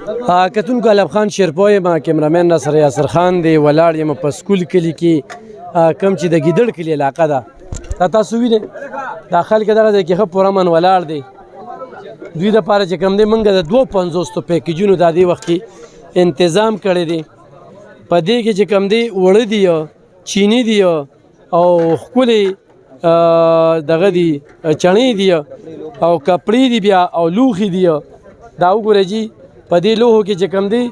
کتونکو علب خان شیرپو یم کیمرامین ناصر یاسر خان دی ولاړ یم په سکول کلي کې کوم چې د ګیدړ کلي علاقه ده دا تاسو وینئ دا خلک دغه ځای کې ښه پوره امن ولاړ دی دوی دپاره چې کوم دی موږ د 250 پیکیجونو دا دې وخت کې انتظام کړی دی په دې کې چې کوم دی وړه دي چینی دي او ښکلې دغه دي چڼې دي او کپړې دي بیا او لوښي دي دا وګورئ جي په دې لوښو کې چې کوم دی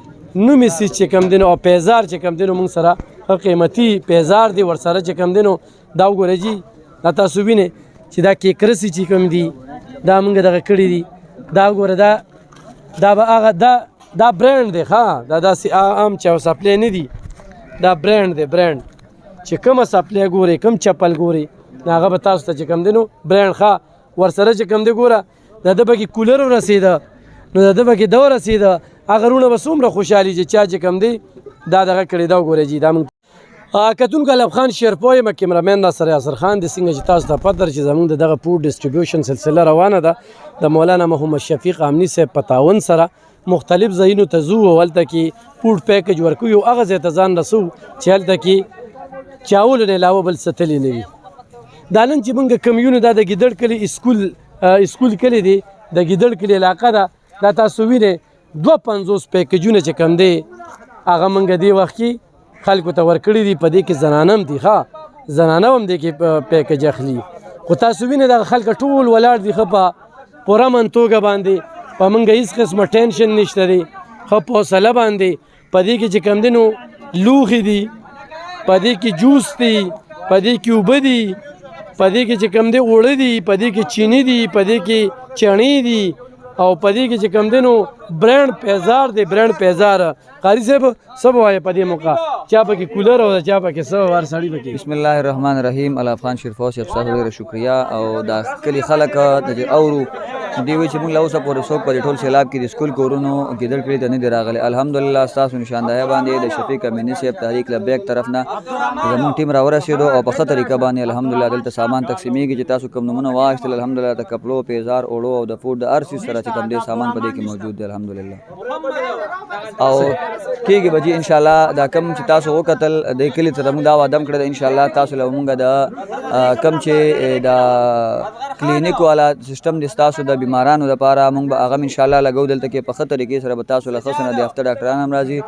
نومې سیز چې کوم دی نو او پیزار چې کوم دی نو موږ سره ښه قیمتي پیزار دی ورسره چې کوم دی نو دا وګورئ جي دا تاسو وینئ چې دا کیکرسي چې کوم دي دا موږ دغه کړي دي دا وګوره دا به هغه دا برانډ دی ښه دا داسې عام چې سپلی نه دي دا برانډ دی برانډ چې کومه سپلی ګورئ کوم چپل ګورئ هغه به تاسو ته چې کوم دی نو برانډ ښه ورسره چې کوم دی ګوره د ده به کې کولر ورسېده نو د ده به کې ده ورسېده هغه رونه به څومره خوشحالي چې چا چې کوم دی دا دغه کړې ده وګورئ جي دا موږ کتونکو علب خان شیرپو یم کیمرامین ناصر یاسر خان دی څنګه چې تاسو ته پته چې زموږ د دغه فوډ ډسټریبیوشن سلسله روانه ده د مولانا محمد شفیق امني صاحب په تعاون سره مختلف ځایونو ته ځو او هلته کې فوډ پیکج ورکوو یو هغه ځای ته ځان رسو چې هلته کې چاولو نه علاوه بل څه تللی نه وي دا نن چې موږ کوم یو نو دا د ګیدړ کلي اسکول کلي دی د ګیدړ کلي علاقه ده دا تاسو وینئ 250 پیکجونه چې کوم دی هغه موږ دې وخت کې خلکو ته ورکړي دي په دې کې زنانه هم دي ښه زنانه هم دې کې پیکج اخلي خو تاسو وینئ دغه خلک ټول ولاړ دي ښه په پوره من توګه باندې په موږ هېڅ قسمه ټینشن نشته دی ښه په حوصله باندې په دې کې چې کوم دی نو لوښي دي په دې کې جوس دي په دې کې اوبه دي په دې کې چې کوم دی اوړه دي په دې کې چینی دي په دې کې چڼې دي او په دې کې چې کوم دی نو برانډ پیزار دی برانډ پیزار قاری صاحب سب وایي په دې موقع چا پکې کولر او چا پکې څه وار سړي پکې بسم الله الرحمن الرحیم علب خان شیرپو صاحب تاسو ډېره شکریا او دا کلي خلک د اورو دی وی چې موږ له اوسه پورې څوک په ټول سیلاب کې د سکول کورونو ګیدړ کلي ته نه دی راغلی الحمدلله ستاسو نشاندهي باندې د شفیق امیني صاحب تحریک لبیک طرف نه زموږ ټیم راورسېدو او په ښه طریقه باندې الحمدلله دلته سامان تقسیمېږي چې تاسو کوم نومونه واخیستل الحمدلله د کپړو پیزار اوړو او د فوډ د هر څیز سره چې کوم دی سامان په دې کې موجود دی الحمدلله او کېږي به جي انشاءالله دا کم چې تاسو وکتل د کلي ته موږ دا وعده هم کړې ده انشاءالله تاسو له موږ د کم چې د کلینیک والا سیسټم دی ستاسو د بیمارانو لپاره موږ به هغه انشاءالله لګو دلته کې په ښه طریقې سره به تاسو له ښه سنه د هفته ډاکټران هم راځي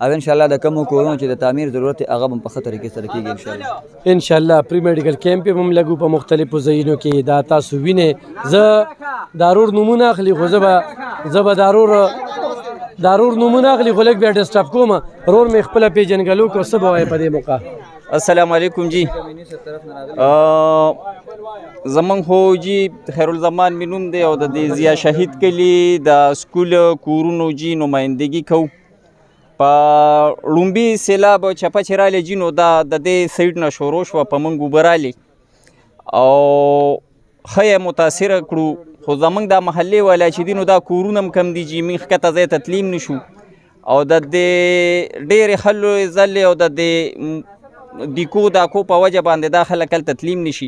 او انشاءالله د کومو کورونو چې د تعمیر ضرورت دی هغه هم په ښه طریقې سره کېږي انشاءالله پری میډیکل کیمپ هم لګو په مختلفو ځایونو کې دا تاسو وینئ زه دارور نومونه اخلي خو زه به دارور نومونه اخلي خو لږ بیا ډسټرب کوم رور مې خپله پیژنګلو کو څه به وایي په دې موقع السلام علیکم جی زمونږ خو جی خیرالزمان مې نوم دی او د دې ضیا شهید کلي د سکول کورونو جی نمایندګي کوو په لومبي سیلاب چپه چې رالی جي نو دا د دې سایډ نه شروع شوه په موږ اوبه رالې او ښه یې متاثره کړو خو زموږ دا محلې والا چې دي نو دا کورونه هم کم دي جي موږ ښکته ځای ته تلیم نشو او د دې ډېرې خلو ځلې او د دې دیکو داکو په وجه باندې دا خلک هلته تلیم نشي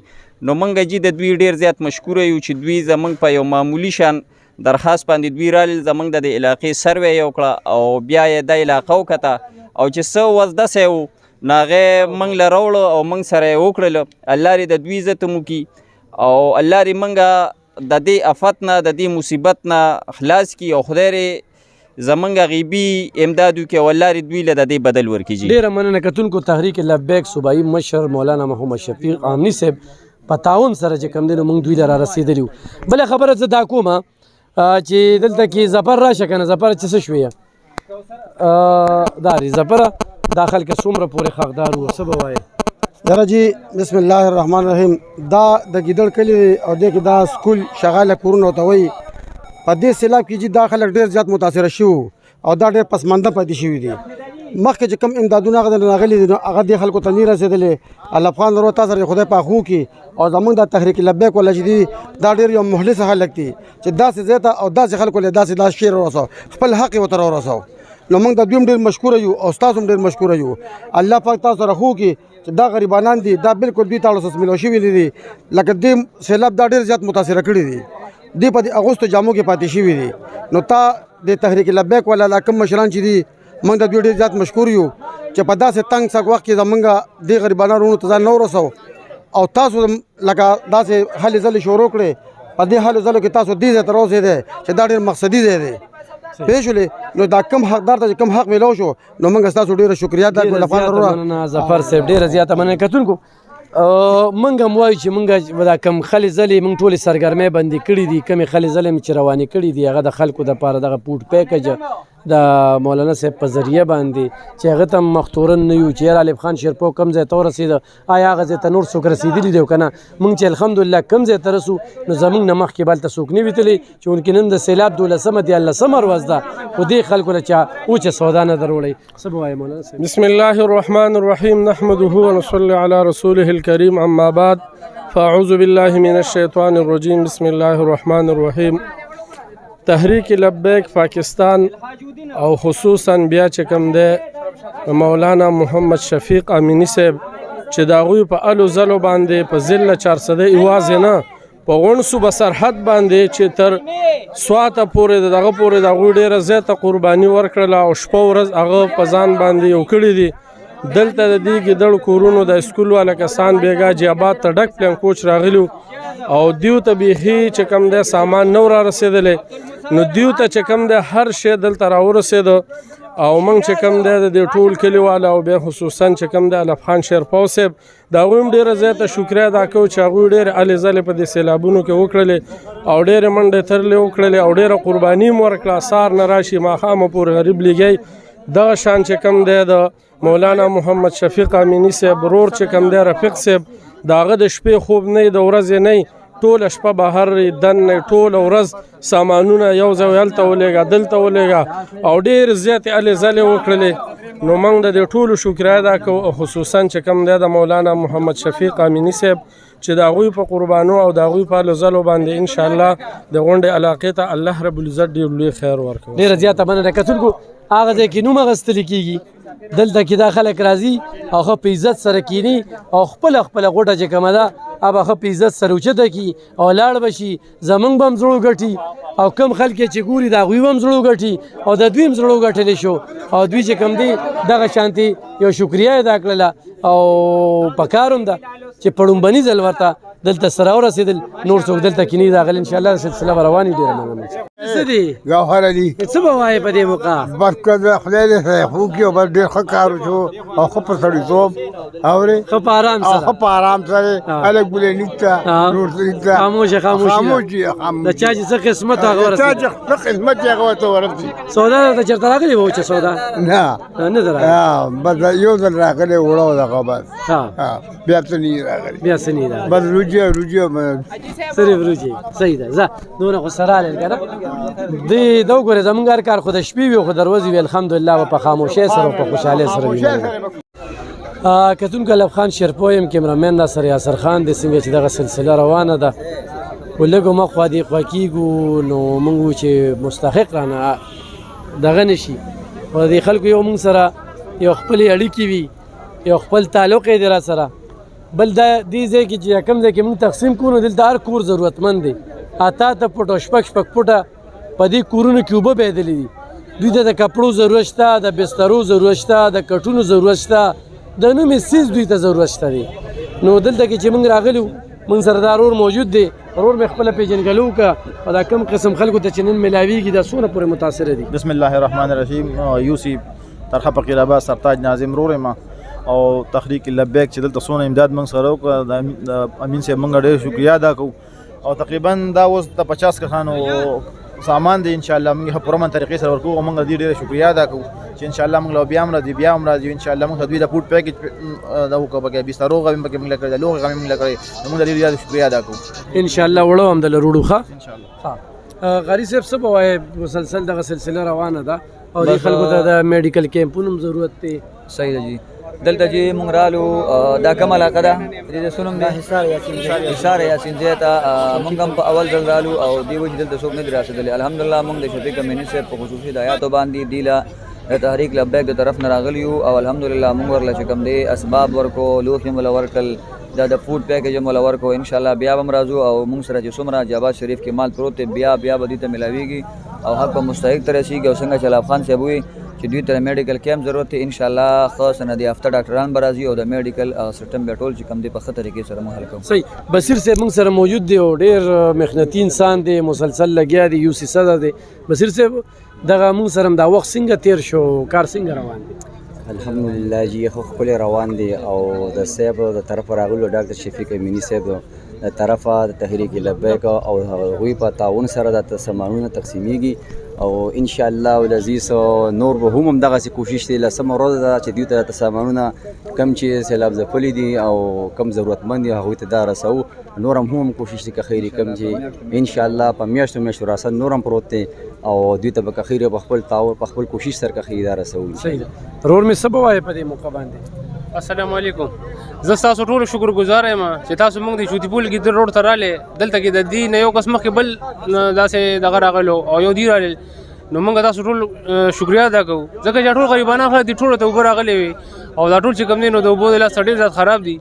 نو موږ جي د دوی ډېر زیات مشکوره یو چې دوی زموږ په یو معمولي شان درخواست باندې دوی رالل زموږ د علاقې سروې یې وکړه او بیا یې دا علاقه وکته او چې څه وزدسی و نو هغې موږ له راوړه او موږ سره یې وکړله الله دې د دوی عزت هم وکړي او الله دې موږ د دې افت نه د دې مصیبت نه خلاص کړي او خدای دې زمونږ غیبي امداد وکړي او الله دې دوی له د دې بدل ورکړي. ډېره مننه کتونکو تحریک لبیک صوبایي مشر مولانا محمد شفیق امني صاحب په تعاون سره چې کوم دی نو موږ دوی له را رسېدلي وو. بله خبره زه دا کومه چې دلته کې زفر راشه که نه زفر چې څه شوې دا دی زفره دا خلکه څومره پورې حقدار وو څه به وایې دره جی بسم الله الرحمن الرحیم دا د ګیدړ کلي او دې کې دا سکول شغاله کورونه ورته وایي په دې سیلاب کې چې دا خلک ډېر زیات متاثره شوي او دا ډېر پسمانده پاتې شوي دي مخکې چې کوم امدادونه هغه راغلي دي نو هغه دې خلکو ته نه رسېدلې علب خان ورو تا سره خدای پاک وکړي او زموږ د تحریک لبیک والا چې دي دا ډېر یو مخلص خلک دي چې داسې ځای ته او داسې خلکو له داسې شعر ورسو خپل حق یې ورته راورسو نو موږ د دوی هم ډېر مشکوره یو او ستاسو هم ډېر مشکوره یو الله پاک تاسو سره خو وکړي چې دا غریبانان دي دا بالکل دوی ته اړوس ملو شوي دي لکه دې سیلاب دا ډېر زیات متاثره کړي دي دوی په دې اغوستو جامو کې پاتې شوي دي نو تا د تحریک لبیک والا دا کوم مشران چې دي موږ د دوی ډېر زیات مشکور یو چې په داسې تنګ سک وخت کې زمونږ دې غریبانو وروڼو ته ځان نه ورسو او تاسو لکه داسې هلې ځلې شروع کړې په دې هلو ځلو کې تاسو دې ځای ته راوسېدی چې دا ډېر مقصدي ځای دی پوه شولې نو دا کم حقدار ته چې کم حق میلاو شو نو موږ ستاسو ډېره شکریا ادا کړو مننه ظفر صاحب ډېره زیاته مننه کتونکو موږ هم وایو چې موږ دا کم خلې ځلې موږ ټولې سرګرمۍ بندي کړي دي کمې خلې ځلې مې چې روانې کړي دي هغه د خلکو دپاره دغه پوټ پیکج د مولانا صاحب په ذریعه باندې چې هغه ته مختورن نه یو چې یاره الف خان شیرپو کم ځای ته ورسېده آیا هغه ځای ته نور څوک رسېدلي دی که نه موږ چې الحمدلله کم ځای ته رسو نو زموږ نه مخکې بلته څوک نه وي تللی چې ونکې نن د سیلاب 12مه دیارلسمه ورځ ده خو دې خلکو له چا اوچه سودا نه دروړی څه به وایې مولانا صاحب بسم الله الرحمن الرحیم نحمده ونصلي على رسوله الكريم اما بعد فاعوذ بالله من الشیطان الرجیم بسم الله الرحمن الرحیم تحریک لبیک پاکستان او خصوصا بیا چې کوم دی مولانا محمد شفیق امینی صاحب چې د هغوی په الو ځلو باندې په ضلع 400 یوازې نه په غونډ صوبه سرحد باندې چې تر سواته پورې دغه پورې د هغوی ډېره زیاته قرباني ورکړله او شپه ورځ هغه په ځان باندې یو کړي دي دلته د دې ګیدړ کورونو د سکول والا کسان بیګا جیابات ته ډک پلین کوچ راغلي او دیو ته بیخي چې کوم دی سامان نو را رسېدلی نو دیو ته چې کوم دی هر شی دلته راورسېده او موږ چې کوم دی د دې ټول کلیواله او بیا خصوصا چې کوم دی الف خان شیرپو صاحب د هغوی هم ډېره زیاته شکریا ادا کوو چې هغوی ډېرې هلې ځلې په دې سیلابونو کې وکړلې او ډېرې منډې ترلې وکړلې او ډېره قرباني م ورکړه سار نه راشي ماښامه پورې غریب لیږی دغه شان چې کوم دی د مولانا محمد شفیق امینی صاحب ورور چې کوم دی رفیق صاحب د هغه د شپې خوب نه د ورځې نه ټوله شپه بهر دننه ټوله ورځ سامانونه یو ځای هلته ولېږه دلته ولېږه او ډېر زیاتې هلې ځلې وکړلې نو موږ د دې ټولو شکریا ادا کوو او خصوصا چې کوم دی د مولانا محمد شفیق امینی صاحب چې د هغوی په قربانو او د هغوی په هلو ځلو باندې انشاءالله د غونډې علاقې ته الله رب العزت ډېر لوی خیر ورکوي ډېره زیاته مننه کتونکو هغه ځای کې نوم اخیستلی کېږي دلته کې دا خلک راځي او ښه په عزت سره کینی او خپله غوټه چې کومه ده هغه ښه په عزت سره اوچته کړي او لاړ به شي زموږ به هم زړه وګټي او کم خلک چې ګوري د هغوی به هم زړه وګټي او د دوی هم زړه وګټلی شو او دوی چې کوم دی دغه شانتې یو شکریه ادا کړله او پکار هم ده چې په ړومبني ځل ورته دلته سره ورسېدل نور څوک دلته کینی راغلي انشاءالله سلسله به روانې ډېره مننه څه دي ګوهر علي څه به وایې په دې موقع بس که د خدای دې سره خو کړي او بس ډېر ښه کار وشو او ښه په سړیتوب اورې ښه په آرام او سره ښه په آرام سره هلک ګلې نشته نور څه نشته خاموشه خاموشي د چا چې څه قسمت هغه چا ورسېد چې ښه قسمت یې هغه ورته ورسي سودا درته چېرته راغلې به وچه سودا نه نه ده راغلې بس یو ځل راغلی وړه و دغه بس ها بیا څه نه راغلی بیا څه نه ده بس روجي صرف روجي صحیح ده زه دونه خو سره هلل که نه دې دا وګورې زمونږ هر کار خو د شپې وي خو د ورځې وي الحمدلله به په خاموشۍ سره او په خوشحالۍ سره وي کتونکو الف خان شیرپو یم کیمرامین ناصر یاسر خان دی څنګه چې دغه سلسله روانه ده خو لږ مخوا دې خوا کېږو نو موږ وو چې مستحق رانه دغه نه شي خو د دې خلکو یو موږ سره یو خپلې اړیکې وي یو خپل تعلق یې دی را سره بل دا دې ځای کې چې کوم ځای کې موږ تقسیم کوو نو دلته هر کور ضرورتمند دی اته پټ او شپږ پټه په دې کورونو کې اوبه بهېدلې دي دوی ته د کپړو ضرورت شته د بسترو ضرورت شته د کټونو ضرورت شته د نومې څیز دوی ته ضرورت شته دی نو دلته کې چې موږ راغلي وو موږ سره دا رور موجود دی رور مې خپله پېژنګلو وکړه او دا کم قسم خلکو ته چې نن میلاویږي دا څومره پورې متاثره دي بسم الله الرحمن الرحیم یوسف طرحه فقیرآباد سرتاج ناظم رور یم او تحریک لبیک چې دلته څونه امداد موږ سره وکړه د امین صاحب موږ ډېر شکریا ادا کوو او تقریبا دا اوس د 50 کسانو سامان دی ان شاء الله موږ په پرمن طریقې سره ورکوو او موږ دې ډېره شکریا ادا کوو چې ان شاء الله موږ بیا هم راځي ان شاء الله موږ دوی د پوټ پیکج دا وکړو بګې بسترو غوښمه موږ لکه لوغه غوښمه موږ لکه موږ دې ډېره شکریا ادا کوو ان شاء الله وړو هم د لروړو ښه ان شاء الله غری صاحب څه به وایې مسلسل دغه سلسله روانه ده او دې خلکو ته د میډیکل کیمپونو هم ضرورت دی صحیح ده جی دلته چې مونږ رالو دا کومه علاقه ده د سنم دی حصار یاسین ځای ته مونږ هم په اول ځل رالو او دې وجې دلته څوک نه دي راسېدلي الحمدلله مونږ د شفیق امیني صاحب په خصوصي هدایاتو باندې دی له د تحریک لبیک د طرف نه راغلي یو او الحمدلله مونږ ورله چې کوم دی اسباب ورکو لوښي مو ورکړل دا د فوډ پیکج مو ورکو انشاءالله بیا به هم راځو او مونږ سره چې څومره جاباد شریف کې مال پروت دی بیا به دې ته میلاویږي او حق به مستحق ته رسیږي او څنګه چې الله خان صاحب وي چې دوی ته میډیکل کیمپ ضرورت دی ان شاء الله ښه سند یافته ډاکټران به راځي او د میډیکل سیستم به ټول چې کوم دی په ښه طریقې سره مو حل کوو. صحیح. بصیر صاحب موږ سره موجود دی او ډېر محنتي انسان دی، مسلسل لګیا دی، یو سی صدر دی. بصیر صاحب دغه موږ سره دا وخت څنګه تیر شو، کار څنګه روان دی؟ الحمدلله جی خو ښکلی روان دی او د صاحب د طرفه راغلو ډاکټر شفیق امیني صاحب د طرفه د تحریک لبیک او هغوی په تعاون سره د سامانونه تقسیمیږي او ان شاء الله العزیز نور به هم دغسې کوشش دی. لسمه ورځ ده چې دوی ته د سامانونه کم چې سیلاب ځپلي دي او کم ضرورتمند دي هغوی ته دا رسوو. نور هم کوشش دی که خیري کم چې ان شاء الله په میاشتو میاشتو راسن نور هم پروت دی او دوی ته به که خیري په خپل تعاون په خپل کوشش سره که خیري دا رسوو. صحیح ده. ورور مې څه به وایې په دې موقع باندې؟ السلام علیکم. زه ستاسو ټولو شکر ګزار یم چې تاسو موږ د چوتي پول ګیدړ روډ ته رالې. دلته کې د دې نه یو کس مخکې بل داسې دغه راغلو او یو دی رالل نو موږ تاسو ټول شکریا ادا کوو ځکه چې ټول غریبانه خلک دي ټولو ته اوبه راغلې وي او دا ټول چې کوم دی نو د اوبو د لاس ډېر زیات خراب دي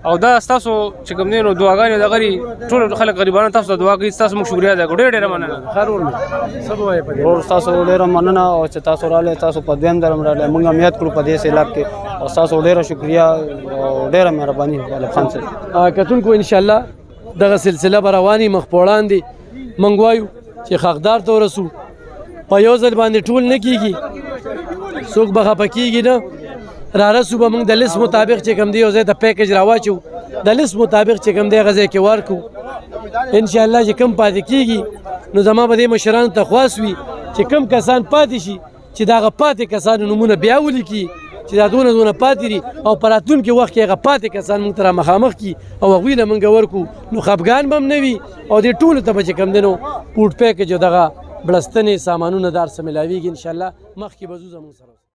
او دا ستاسو چې کوم دی نو دعاګانې دغه ټول خلک غریبانه تاسو ته دعا کوي. ستاسو موږ شکریا ادا کوو. ډېره مننه. ښه ورور مې څه به وایې په دې؟ ورور ستاسو ډېره مننه او چې تاسو راغلئ، تاسو په دویم ځل هم راغلئ. موږ امنیت کړو په دې سیلاب کې او ستاسو ډېره شکریا او ډېره مهرباني الف خان صاحب. کتونکو ان شاء الله دغه سلسله به رواني مخ په وړاندې. موږ وایو چې حقدار ته ورسو، په یو ځل باندې ټول نه کیږي، څوک به خفه کیږي نه. رارسو به موږ د لیست مطابق چې کوم دی یو ځای ته پیکج راواچو، د لیست مطابق چې کوم دی هغه ځای کې ورکو. ان شاء الله چې کم پاتې کیږي نو زما به دې مشرانو ته خواست وي چې کم کسان پاتې شي چې دغه پاتې کسانو نومونه بیا ولیکي چې دا دونه پاتې دي او په راتلونکي وخت کې هغه پاتې کسان موږ ته را مخامخ کي او هغوی له موږ ورکو نو خفګان به هم نه وي او دې ټولو ته به چې کوم دی نو پوټ پیکج او دغه بړستنې سامانونه دار څه میلاویږي. انشاءالله مخکې به ځو زموږ سره.